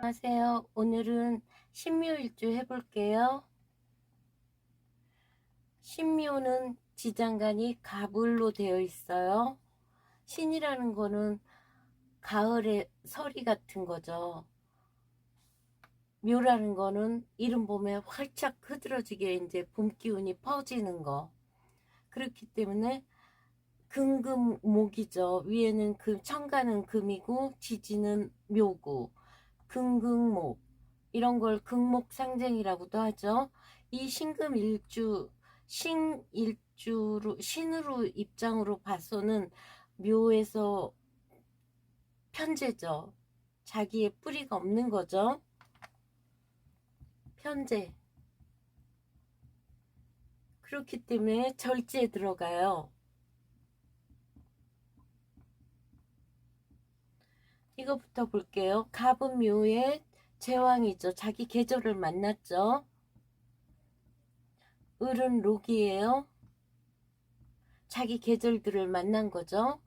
안녕하세요. 오늘은 신묘일주 해볼게요. 신묘는 지장간이 가불로 되어 있어요. 신이라는 거는 가을의 서리 같은 거죠. 묘라는 거는 이름 보면 활짝 흐드러지게 이제 봄 기운이 퍼지는 거. 그렇기 때문에 금금목이죠. 위에는 천간은 금이고 지지는 묘고 금금목, 이런 걸 금목 상징이라고도 하죠. 이 신금일주, 신일주로 신으로 입장으로 봐서는 묘에서 편제죠. 자기의 뿌리가 없는 거죠. 편제. 그렇기 때문에 절지에 들어가요. 이거부터 볼게요. 갑은 묘의 제왕이죠. 자기 계절을 만났죠. 을은 록이에요. 자기 계절들을 만난 거죠.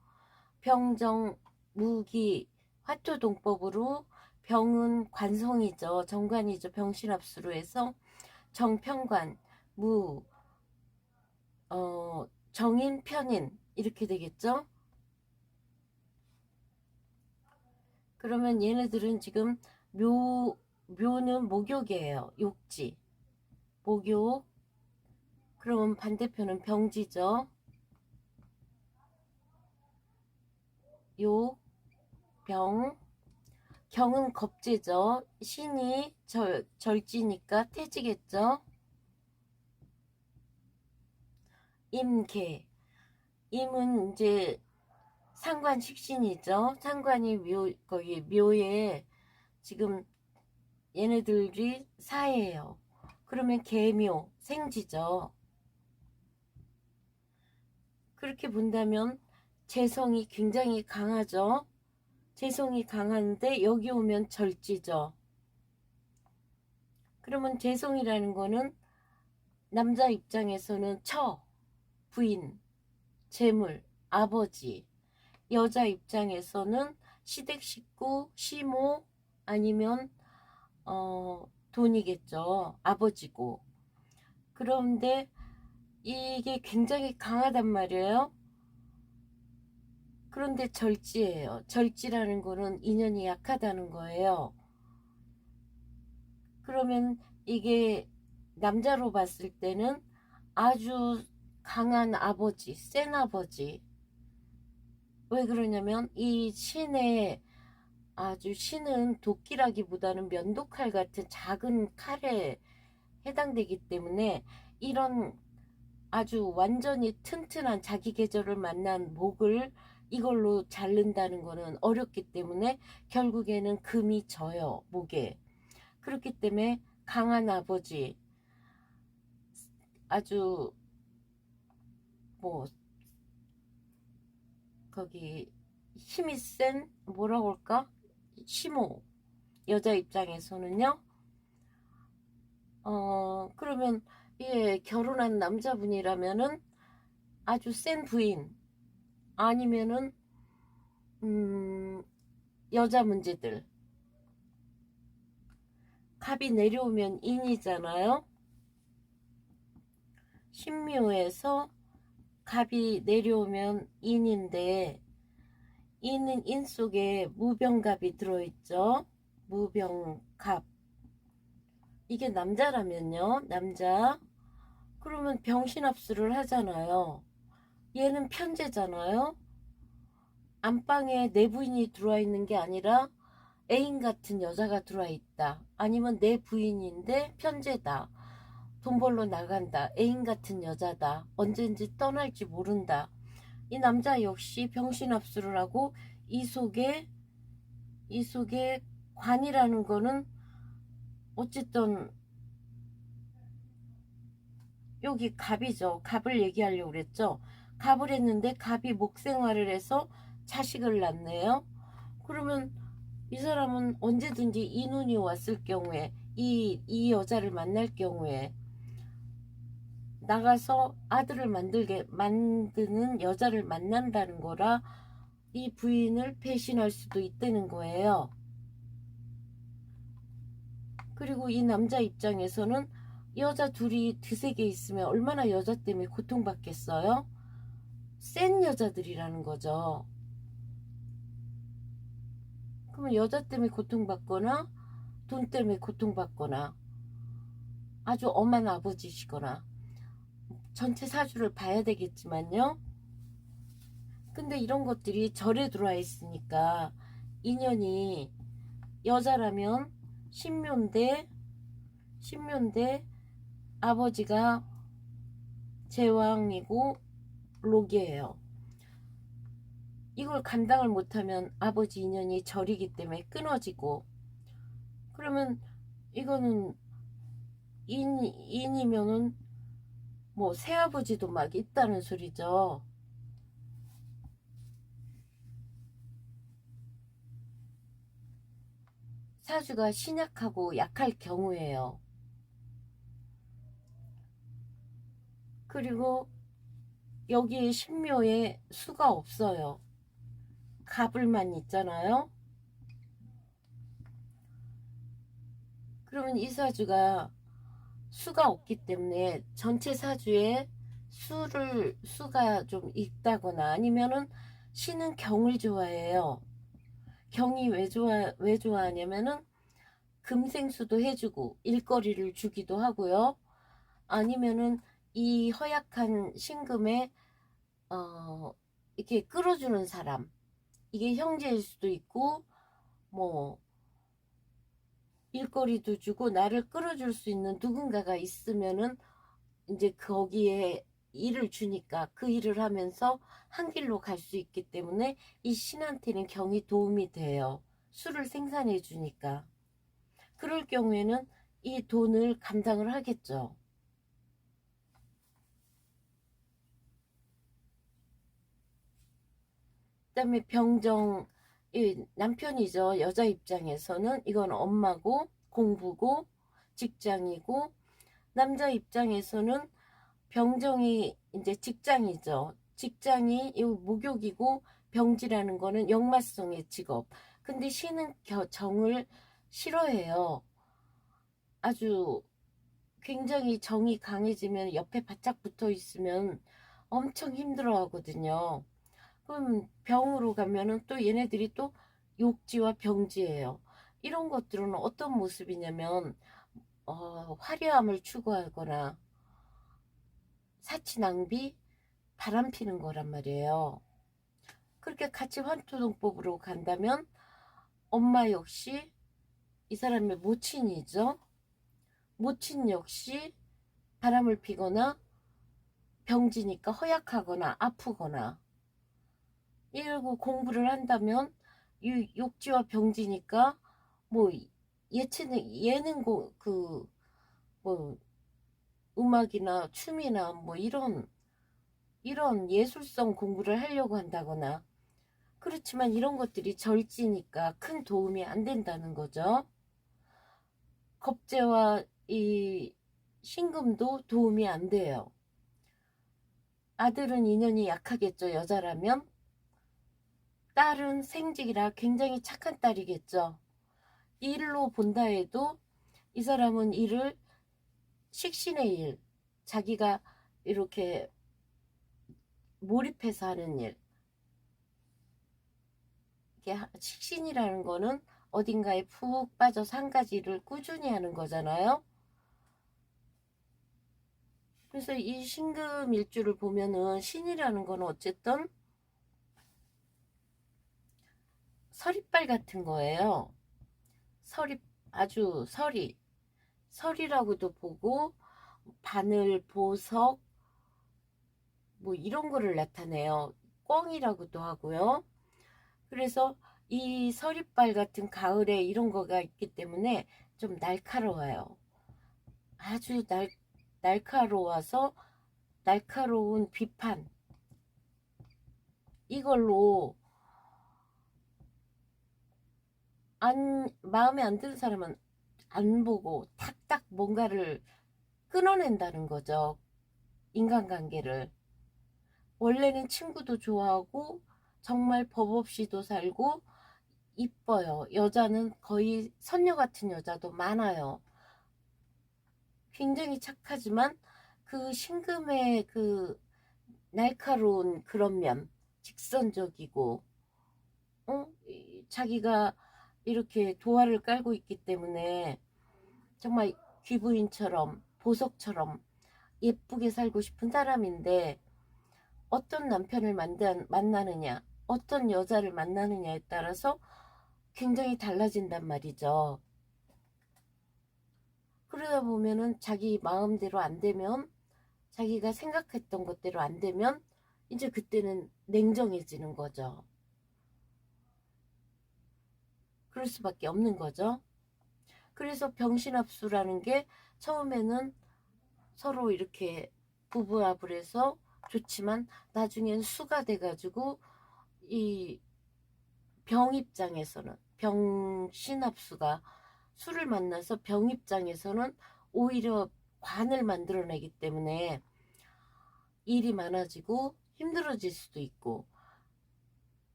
병정, 무기, 화토동법으로 병은 관성이죠. 정관이죠. 병신합수로 해서 정편관, 무, 정인, 편인 이렇게 되겠죠. 그러면 얘네들은 지금 묘는 목욕이에요. 욕지, 목욕. 그럼 반대편은 병지죠. 욕, 병, 경은 겁재죠. 신이 절지니까 태지겠죠. 임계. 임은 이제 상관 식신이죠. 상관이 거기 묘에 지금 얘네들이 사예요. 그러면 계묘, 생지죠. 그렇게 본다면 재성이 굉장히 강하죠. 재성이 강한데 여기 오면 절지죠. 그러면 재성이라는 거는 남자 입장에서는 부인, 재물, 아버지, 여자 입장에서는 시댁 식구, 시모, 아니면 돈이겠죠. 아버지고. 그런데 이게 굉장히 강하단 말이에요. 그런데 절지예요. 절지라는 거는 인연이 약하다는 거예요. 그러면 이게 남자로 봤을 때는 아주 강한 아버지, 센 아버지. 왜 그러냐면 이 신은 도끼라기보다는 면도칼 같은 작은 칼에 해당되기 때문에 이런 아주 완전히 튼튼한 자기 계절을 만난 목을 이걸로 자른다는 거는 어렵기 때문에 결국에는 금이 져요, 목에. 그렇기 때문에 강한 아버지, 아주 뭐 거기 힘이 센 뭐라고 할까? 시모, 여자 입장에서는요. 그러면 예, 결혼한 남자분이라면은 아주 센 부인, 아니면은 음, 여자 문제들. 갑이 내려오면 인이잖아요. 신묘에서 갑이 내려오면 인인데, 인은 인 속에 무병갑이 들어있죠. 무병갑. 이게 남자라면요. 남자. 그러면 병신합수를 하잖아요. 얘는 편제잖아요. 안방에 내 부인이 들어와 있는 게 아니라 애인 같은 여자가 들어와 있다. 아니면 내 부인인데 편제다. 돈 벌러 나간다. 애인 같은 여자다. 언젠지 떠날지 모른다. 이 남자 역시 병신합수를 하고 이 속에 관이라는 거는 어쨌든 여기 갑이죠. 갑을 얘기하려고 그랬죠. 갑을 했는데 갑이 목생활을 해서 자식을 낳네요. 그러면 이 사람은 언제든지 인운이 왔을 경우에 이 여자를 만날 경우에 나가서 아들을 만드는 여자를 만난다는 거라 이 부인을 배신할 수도 있다는 거예요. 그리고 이 남자 입장에서는 여자 둘이 두세 개 있으면 얼마나 여자 때문에 고통받겠어요? 센 여자들이라는 거죠. 그러면 여자 때문에 고통받거나 돈 때문에 고통받거나 아주 엄한 아버지시거나 전체 사주를 봐야 되겠지만요. 근데 이런 것들이 절에 들어와 있으니까 인연이 여자라면 신묘인데 아버지가 제왕이고 록이에요. 이걸 감당을 못하면 아버지 인연이 절이기 때문에 끊어지고, 그러면 이거는 인이면은 뭐 새아버지도 막 있다는 소리죠. 사주가 신약하고 약할 경우에요. 그리고 여기에 신묘에 수가 없어요. 갑을만 있잖아요. 그러면 이 사주가 수가 없기 때문에 전체 사주에 수가 좀 있다거나, 아니면은 신은 경을 좋아해요. 경이 왜 좋아하냐면은 금생수도 해주고 일거리를 주기도 하고요. 아니면은 이 허약한 신금에 이렇게 끌어주는 사람, 이게 형제일 수도 있고 뭐 일거리도 주고 나를 끌어줄 수 있는 누군가가 있으면은 이제 거기에 일을 주니까 그 일을 하면서 한 길로 갈 수 있기 때문에 이 신한테는 경이 도움이 돼요. 술을 생산해 주니까. 그럴 경우에는 이 돈을 감당을 하겠죠. 그다음에 병정, 이 남편이죠. 여자 입장에서는 이건 엄마고 공부고 직장이고, 남자 입장에서는 병정이 이제 직장이죠. 직장이 이 목욕이고, 병지라는 거는 역마성의 직업. 근데 신은 정을 싫어해요. 아주 굉장히 정이 강해지면 옆에 바짝 붙어 있으면 엄청 힘들어 하거든요. 그럼 병으로 가면은 또 얘네들이 또 욕지와 병지예요. 이런 것들은 어떤 모습이냐면 화려함을 추구하거나 사치 낭비, 바람 피는 거란 말이에요. 그렇게 같이 환토동법으로 간다면 엄마 역시 이 사람의 모친이죠. 모친 역시 바람을 피거나 병지니까 허약하거나 아프거나, 이러고 공부를 한다면 이 욕지와 병지니까 뭐 예능 뭐 음악이나 춤이나 뭐 이런 예술성 공부를 하려고 한다거나, 그렇지만 이런 것들이 절지니까 큰 도움이 안 된다는 거죠. 겁재와 이 신금도 도움이 안 돼요. 아들은 인연이 약하겠죠, 여자라면. 딸은 생직이라 굉장히 착한 딸이겠죠. 일로 본다 해도 이 사람은 일을 식신의 일, 자기가 이렇게 몰입해서 하는 일, 이게 식신이라는 거는 어딘가에 푹 빠져서 한 가지 일을 꾸준히 하는 거잖아요. 그래서 이 신금 일주를 보면은 신이라는 거는 어쨌든 서리빨 같은 거예요. 서리, 아주 설이라고도 보고, 바늘, 보석 뭐 이런 거를 나타내요. 꿩이라고도 하고요. 그래서 이 서리빨 같은 가을에 이런 거가 있기 때문에 좀 날카로워요. 아주 날카로워서 날카로운 비판, 이걸로 마음에 안 드는 사람은 안 보고 탁탁 뭔가를 끊어낸다는 거죠. 인간관계를. 원래는 친구도 좋아하고 정말 법 없이도 살고 이뻐요. 여자는 거의 선녀 같은 여자도 많아요. 굉장히 착하지만 그 신금의 그 날카로운 그런 면, 직선적이고, 자기가 이렇게 도화를 깔고 있기 때문에 정말 귀부인처럼 보석처럼 예쁘게 살고 싶은 사람인데, 어떤 남편을 만나느냐, 어떤 여자를 만나느냐에 따라서 굉장히 달라진단 말이죠. 그러다 보면은 자기 마음대로 안 되면, 자기가 생각했던 것대로 안 되면 이제 그때는 냉정해지는 거죠. 그럴 수밖에 없는 거죠. 그래서 병신합수라는 게 처음에는 서로 이렇게 부부합을 해서 좋지만 나중엔 수가 돼가지고 이 병 입장에서는, 병신합수가 수를 만나서 병 입장에서는 오히려 관을 만들어내기 때문에 일이 많아지고 힘들어질 수도 있고,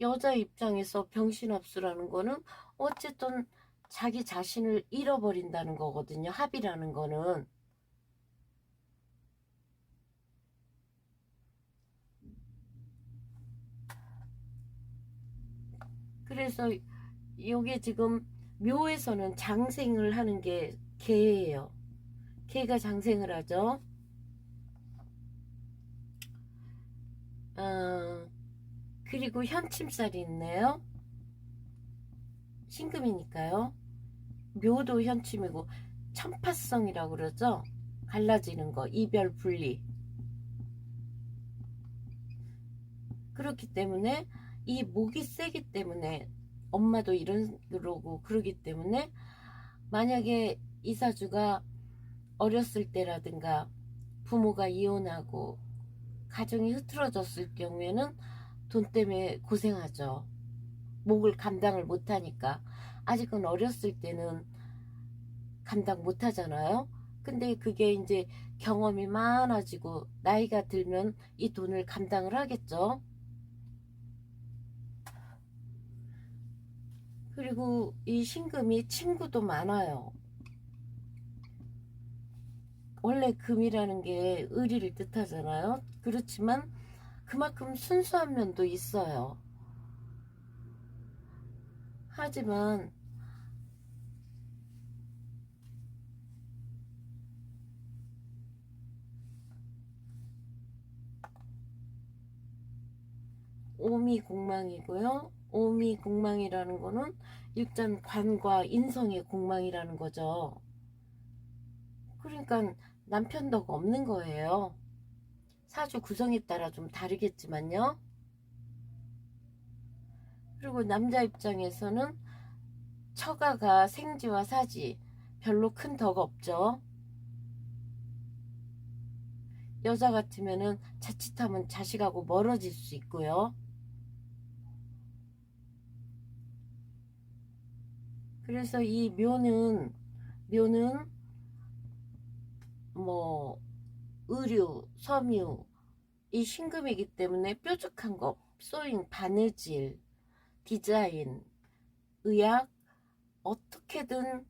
여자 입장에서 병신합수라는 거는 어쨌든 자기 자신을 잃어버린다는 거거든요. 합이라는 거는. 그래서 요게 지금 묘에서는 장생을 하는 게 개예요. 개가 장생을 하죠. 그리고 현침살이 있네요. 신금이니까요. 묘도 현침이고, 천파성이라고 그러죠. 갈라지는 거, 이별 분리. 그렇기 때문에 이 목이 세기 때문에, 엄마도 이런 그러고 그러기 때문에, 만약에 이사주가 어렸을 때라든가 부모가 이혼하고 가정이 흐트러졌을 경우에는 돈 때문에 고생하죠. 목을 감당을 못하니까. 아직은 어렸을 때는 감당 못하잖아요. 근데 그게 이제 경험이 많아지고 나이가 들면 이 돈을 감당을 하겠죠. 그리고 이 신금이 친구도 많아요. 원래 금이라는 게 의리를 뜻하잖아요. 그렇지만 그만큼 순수한 면도 있어요. 하지만 오미공망이고요. 오미공망이라는 거는 일단 관과 인성의 공망이라는 거죠. 그러니까 남편 덕 없는 거예요. 사주 구성에 따라 좀 다르겠지만요. 그리고 남자 입장에서는 처가가 생지와 사지 별로 큰 덕 없죠. 여자 같으면은 자칫하면 자식하고 멀어질 수 있고요. 그래서 이 묘는 뭐 의류, 섬유, 이 신금이기 때문에 뾰족한 거, 소잉, 바느질, 디자인, 의학, 어떻게든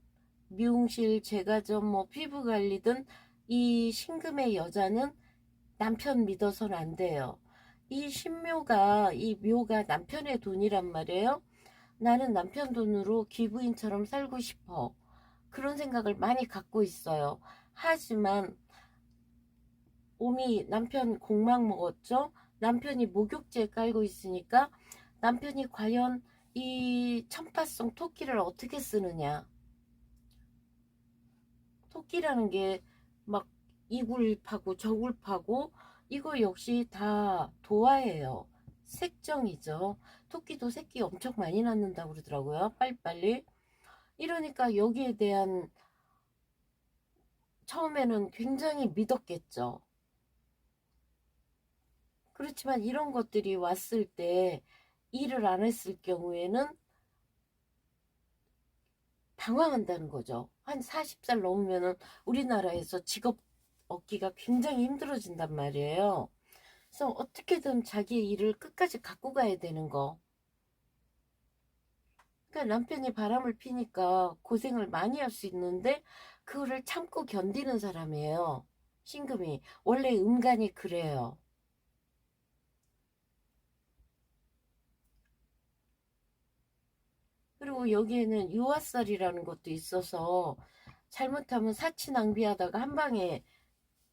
미용실, 제과점, 뭐 피부 관리든 이 신금의 여자는 남편 믿어서는 안 돼요. 이 묘가 남편의 돈이란 말이에요. 나는 남편 돈으로 기부인처럼 살고 싶어. 그런 생각을 많이 갖고 있어요. 하지만 오미 남편 공막 먹었죠. 남편이 목욕제 깔고 있으니까 남편이 과연 이 천파성 토끼를 어떻게 쓰느냐. 토끼라는 게 막 이굴 파고 저굴 파고 이거 역시 다 도화예요. 색정이죠. 토끼도 새끼 엄청 많이 낳는다고 그러더라고요. 빨리빨리. 이러니까 여기에 대한 처음에는 굉장히 믿었겠죠. 그렇지만 이런 것들이 왔을 때 일을 안 했을 경우에는 당황한다는 거죠. 한 40살 넘으면은 우리나라에서 직업 얻기가 굉장히 힘들어진단 말이에요. 그래서 어떻게든 자기의 일을 끝까지 갖고 가야 되는 거. 그러니까 남편이 바람을 피니까 고생을 많이 할 수 있는데 그거를 참고 견디는 사람이에요. 신금이. 원래 음간이 그래요. 그리고 여기에는 유화살이라는 것도 있어서 잘못하면 사치 낭비하다가 한 방에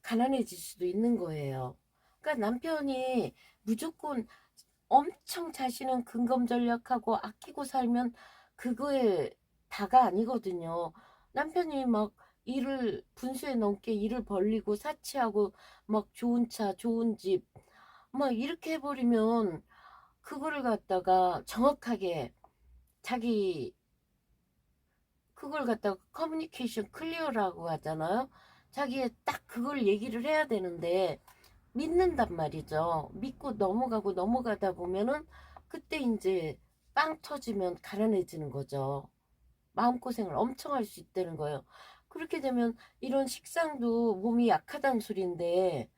가난해질 수도 있는 거예요. 그러니까 남편이 무조건 엄청 자신은 근검전략하고 아끼고 살면 그거에 다가 아니거든요. 남편이 막 일을 분수에 넘게 일을 벌리고 사치하고 막 좋은 차, 좋은 집 막 이렇게 해버리면 그거를 갖다가 정확하게 자기 그걸 갖다가 커뮤니케이션 클리어라고 하잖아요. 자기의 딱 그걸 얘기를 해야 되는데 믿는단 말이죠. 믿고 넘어가고 넘어가다 보면은 그때 이제 빵 터지면 가난해지는 거죠. 마음고생을 엄청 할 수 있다는 거예요. 그렇게 되면 이런 식상도 몸이 약하다는 소리인데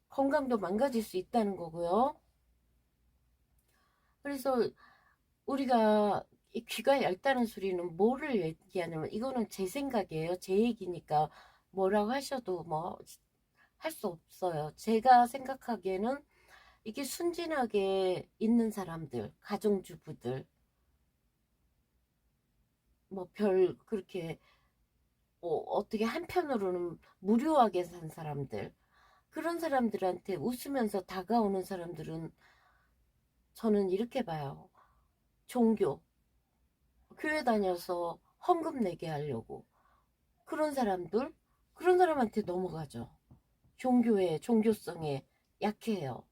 건강도 망가질 수 있다는 거고요. 그래서 우리가 이 귀가 얇다는 소리는 뭐를 얘기하냐면 이거는 제 생각이에요. 제 얘기니까 뭐라고 하셔도 뭐 할 수 없어요. 제가 생각하기에는 이게 순진하게 있는 사람들, 가정주부들, 뭐 별 그렇게 어떻게 한편으로는 무료하게 산 사람들, 그런 사람들한테 웃으면서 다가오는 사람들은 저는 이렇게 봐요. 종교, 교회 다녀서 헌금 내게 하려고 그런 사람들, 그런 사람한테 넘어가죠. 종교에, 종교성에 약해요.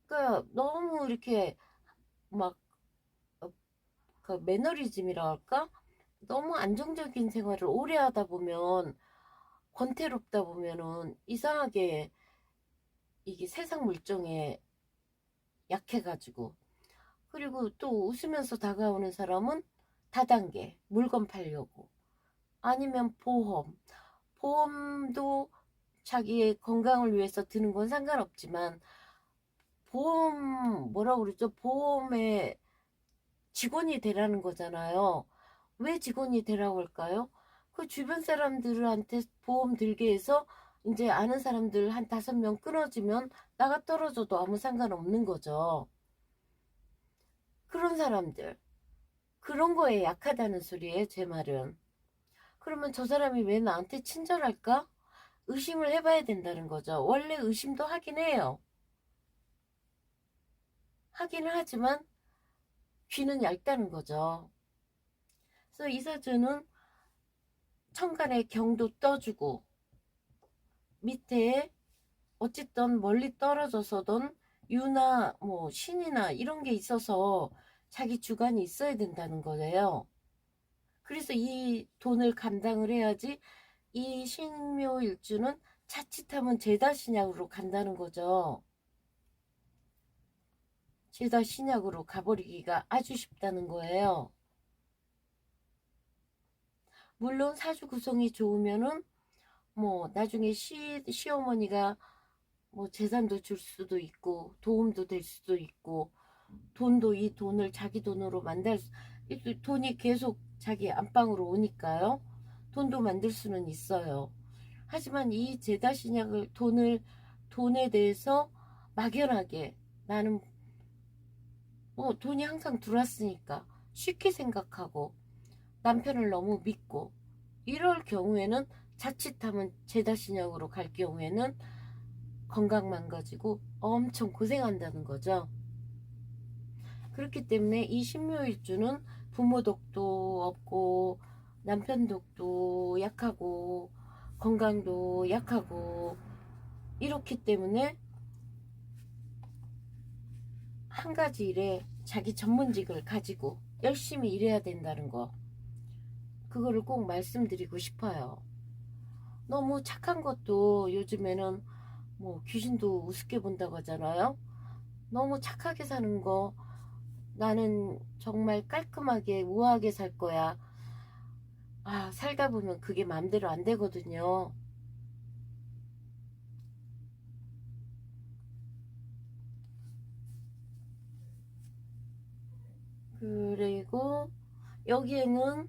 그러니까 너무 이렇게 막 그 매너리즘이라 할까? 너무 안정적인 생활을 오래 하다 보면 권태롭다 보면은 이상하게 이게 세상 물정에 약해가지고 그리고 또 웃으면서 다가오는 사람은 다단계 물건 팔려고 아니면 보험도 자기의 건강을 위해서 드는 건 상관없지만 보험 뭐라고 그러죠? 보험에 직원이 되라는 거잖아요. 왜 직원이 되라고 할까요? 그 주변 사람들한테 보험 들게 해서 이제 아는 사람들 한 5명 끊어지면 나가 떨어져도 아무 상관없는 거죠. 그런 사람들. 그런 거에 약하다는 소리예요, 제 말은. 그러면 저 사람이 왜 나한테 친절할까? 의심을 해봐야 된다는 거죠. 원래 의심도 하긴 해요. 하기는 하지만 귀는 얇다는 거죠. 그래서 이사주는 천간에 경도 떠주고 밑에 어쨌든 멀리 떨어져서든 유나 뭐 신이나 이런 게 있어서 자기 주관이 있어야 된다는 거예요. 그래서 이 돈을 감당을 해야지 이 신묘일주는 자칫하면 제다신약으로 간다는 거죠. 제다신약으로 가버리기가 아주 쉽다는 거예요. 물론 사주 구성이 좋으면은 뭐 나중에 시어머니가 뭐 재산도 줄 수도 있고 도움도 될 수도 있고 돈도 이 돈을 자기 돈으로 돈이 계속 자기 안방으로 오니까요. 돈도 만들 수는 있어요. 하지만 이 제다신약을 돈에 대해서 막연하게 나는 뭐 돈이 항상 들어왔으니까 쉽게 생각하고 남편을 너무 믿고 이럴 경우에는 자칫하면 제다신약으로 갈 경우에는 건강 망가지고 엄청 고생한다는 거죠. 그렇기 때문에 이 신묘일주는 부모 덕도 없고 남편 덕도 약하고 건강도 약하고 이렇기 때문에 한 가지 일에 자기 전문직을 가지고 열심히 일해야 된다는 거 그거를 꼭 말씀드리고 싶어요. 너무 착한 것도 요즘에는 뭐 귀신도 우습게 본다고 하잖아요. 너무 착하게 사는 거 나는 정말 깔끔하게 우아하게 살 거야. 아, 살다 보면 그게 맘대로 안 되거든요. 그리고 여기에는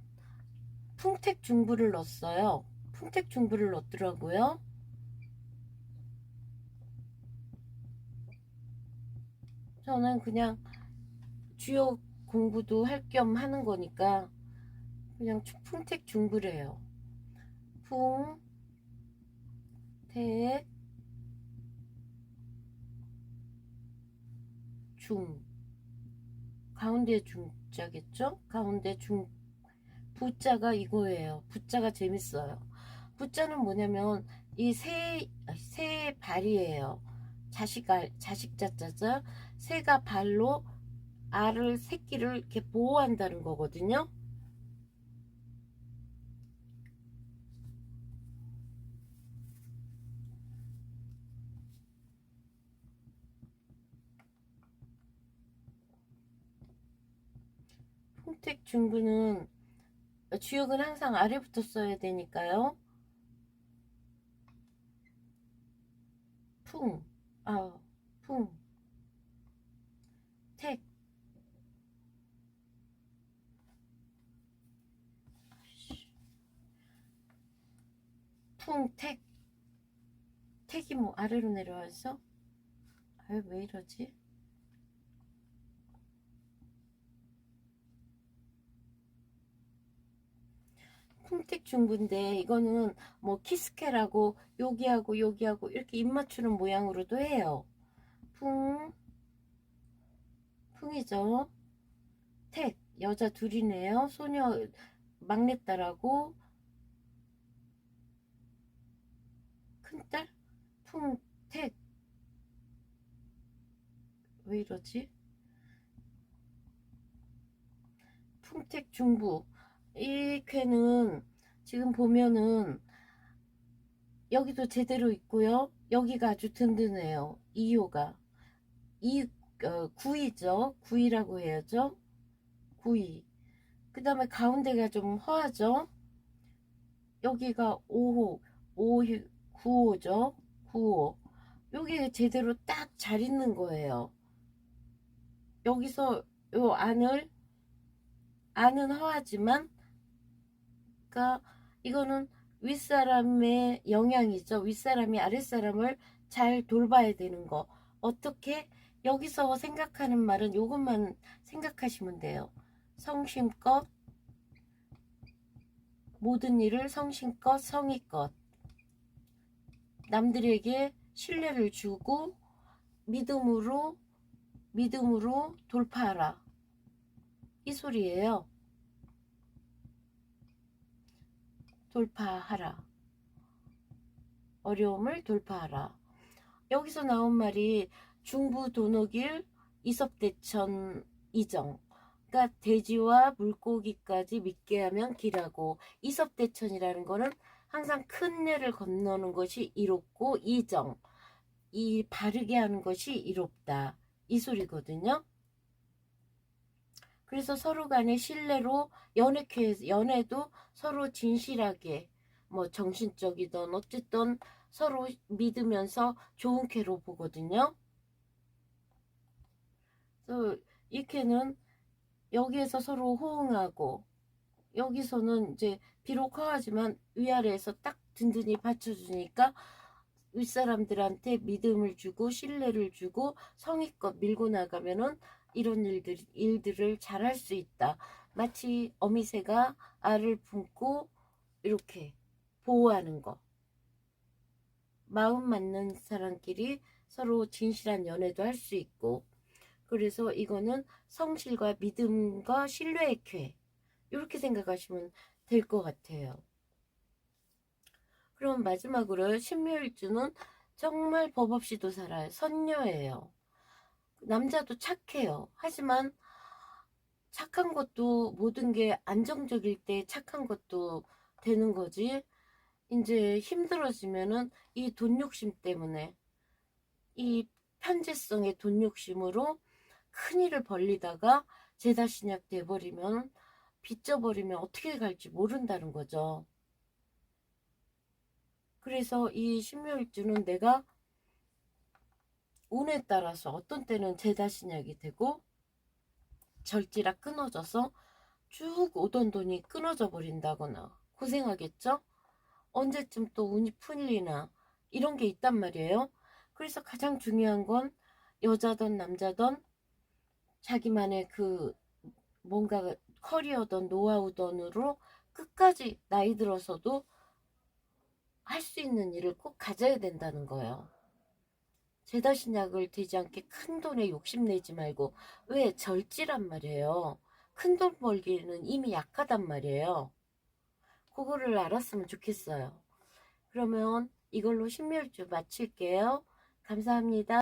풍택중부를 넣었어요. 풍택중부를 넣더라고요. 저는 그냥 주요 공부도 할 겸 하는 거니까 그냥 풍택중부래요. 풍택 중, 가운데 중자겠죠? 가운데 중, 부자가 이거예요. 부자가 재밌어요. 부자는 뭐냐면 이 새 발이에요. 자식 자자자. 새가 발로 알을, 새끼를 이렇게 보호한다는 거거든요. 풍택 중부는 주역은 항상 아래부터 써야 되니까요. 풍, 아, 풍, 택, 풍택, 택이 뭐 아래로 내려와서, 아유, 왜 이러지? 풍택 중부인데, 이거는 뭐 키스케라고, 여기하고 여기하고 이렇게 입 맞추는 모양으로도 해요. 풍, 풍이죠. 택, 여자 둘이네요. 소녀, 막내딸하고, 큰딸? 풍택, 왜 이러지? 풍택 중부. 이 쾌는 지금 보면은 여기도 제대로 있고요. 여기가 아주 든든해요. 이호가. 구이죠. 구이라고 해야죠. 구이. 그 다음에 가운데가 좀 허하죠. 여기가 5호, 5, 9호죠. 9호. 여기 제대로 딱 잘 있는 거예요. 여기서 요 안은 허하지만, 그러니까 이거는 윗사람의 영향이죠. 윗사람이 아랫사람을 잘 돌봐야 되는 거. 어떻게? 여기서 생각하는 말은 이것만 생각하시면 돼요. 성심껏, 모든 일을 성심껏 성의껏 남들에게 신뢰를 주고 믿음으로 돌파하라. 이 소리예요. 돌파하라. 어려움을 돌파하라. 여기서 나온 말이 중부도노길 이섭대천 이정. 그러니까 돼지와 물고기까지 믿게 하면 길하고, 이섭대천이라는 거는 항상 큰 내를 건너는 것이 이롭고, 이정, 이 바르게 하는 것이 이롭다, 이 소리거든요. 그래서 서로 간의 신뢰로 연애도 서로 진실하게, 뭐 정신적이든 어쨌든 서로 믿으면서 좋은 쾌로 보거든요. 그래서 이 쾌는 여기에서 서로 호응하고, 여기서는 이제 비록 허하지만 위아래에서 딱 든든히 받쳐주니까 윗사람들한테 믿음을 주고 신뢰를 주고 성의껏 밀고 나가면은 이런 일들을 잘 할 수 있다. 마치 어미새가 알을 품고 이렇게 보호하는 거. 마음 맞는 사람끼리 서로 진실한 연애도 할 수 있고, 그래서 이거는 성실과 믿음과 신뢰의 쾌, 이렇게 생각하시면 될 것 같아요. 그럼 마지막으로 신묘일주는 정말 법 없이도 살아요. 선녀예요. 남자도 착해요. 하지만 착한 것도, 모든 게 안정적일 때 착한 것도 되는 거지. 이제 힘들어지면은 이 돈 욕심 때문에, 이 편재성의 돈 욕심으로 큰일을 벌리다가 제다신약 돼버리면, 빚져버리면 어떻게 갈지 모른다는 거죠. 그래서 이 신묘일주는 내가 운에 따라서 어떤 때는 제다신약이 되고, 절지라 끊어져서 쭉 오던 돈이 끊어져 버린다거나 고생하겠죠? 언제쯤 또 운이 풀리나 이런 게 있단 말이에요. 그래서 가장 중요한 건 여자든 남자든 자기만의 그 뭔가 커리어든 노하우든으로 끝까지 나이 들어서도 할 수 있는 일을 꼭 가져야 된다는 거예요. 죄다 신약을 되지 않게 큰 돈에 욕심내지 말고. 왜? 절지란 말이에요. 큰 돈 벌기는 이미 약하단 말이에요. 그거를 알았으면 좋겠어요. 그러면 이걸로 신묘일주 마칠게요. 감사합니다.